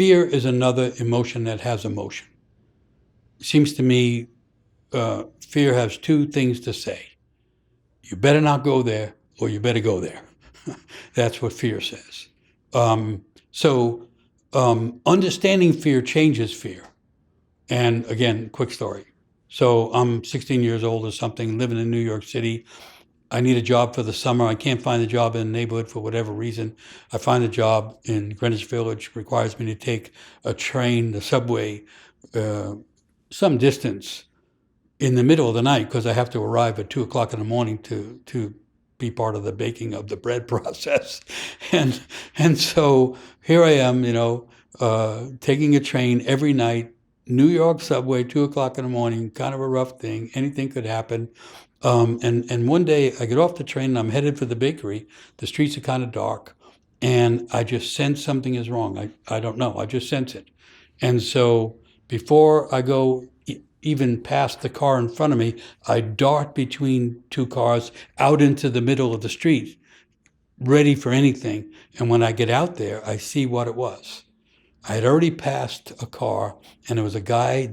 Fear is another emotion that has emotion. It seems to me fear has two things to say. You better not go there, or you better go there. That's what fear says. Understanding fear changes fear. And again, quick story. So I'm 16 years old or something, living in New York City. I need a job for the summer. I can't find a job in the neighborhood for whatever reason. I find a job in Greenwich Village, requires me to take a train, the subway, some distance in the middle of the night because I have to arrive at 2 o'clock in the morning to be part of the baking of the bread process. And so here I am, taking a train every night, New York subway, 2 o'clock in the morning, kind of a rough thing. Anything could happen. And one day I get off the train and I'm headed for the bakery. The streets are kind of dark, and I just sense something is wrong. I don't know. I just sense it. And so before I go even past the car in front of me, I dart between two cars out into the middle of the street, ready for anything. And when I get out there, I see what it was. I had already passed a car, and there was a guy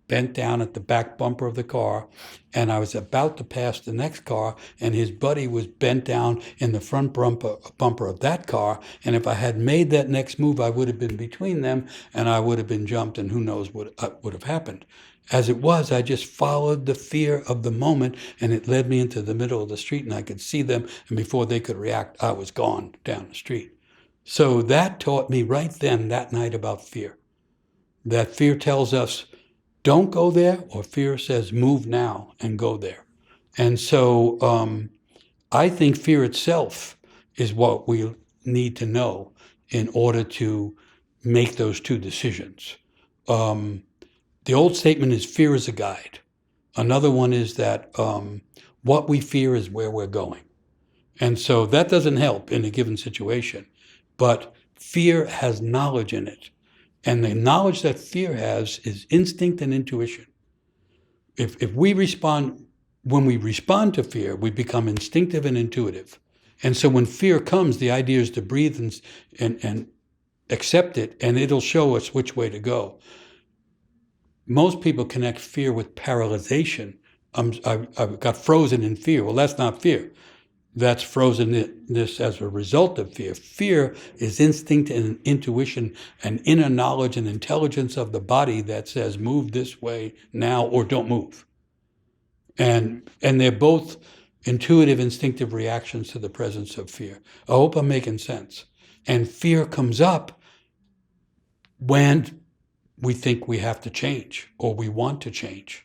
bent down at the back bumper of the car, and I was about to pass the next car, and his buddy was bent down in the front bumper of that car, and if I had made that next move, I would have been between them, and I would have been jumped, and who knows what would have happened. As it was, I just followed the fear of the moment, and it led me into the middle of the street, and I could see them, and before they could react, I was gone down the street. So that taught me right then, that night, about fear. That fear tells us, don't go there, or fear says, move now and go there. And so I think fear itself is what we need to know in order to make those two decisions. The old statement is fear is a guide. Another one is that what we fear is where we're going. And so that doesn't help in a given situation, but fear has knowledge in it. And the knowledge that fear has is instinct and intuition. If we respond, when we respond to fear, we become instinctive and intuitive. And so when fear comes, the idea is to breathe and accept it, and it'll show us which way to go. Most people connect fear with paralyzation. I got frozen in fear. Well, that's not fear. That's frozenness as a result of fear. Fear is instinct and intuition and inner knowledge and intelligence of the body that says, move this way now or don't move. And they're both intuitive, instinctive reactions to the presence of fear. I hope I'm making sense. And fear comes up when we think we have to change or we want to change.